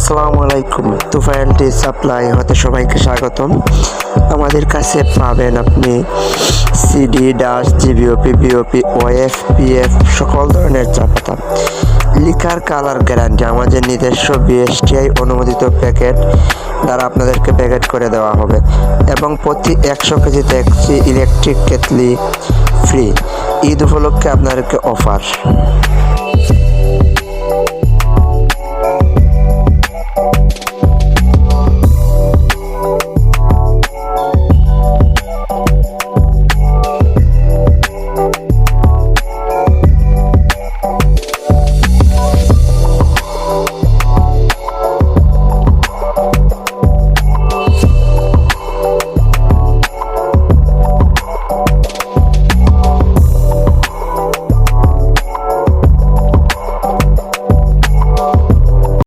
আসসালামু আলাইকুম। তুফাইল টি সাপ্লাই হতে সবাইকে স্বাগতম। আমাদের কাছে পাবেন আপনি CD, does, GBOP, BOP, of, PF সকল ধরনের চা পাতা। লিকার কালার গ্যারান্টি, আমাদের নিজস্ব বিএসটিআই অনুমোদিত প্যাকেট দ্বারা আপনাদেরকে প্যাকেট করে দেওয়া হবে এবং প্রতি 100 কেজিতে একটি ইলেকট্রিক কেটলি ফ্রি। ঈদ উপলক্ষে আপনাদেরকে অফার।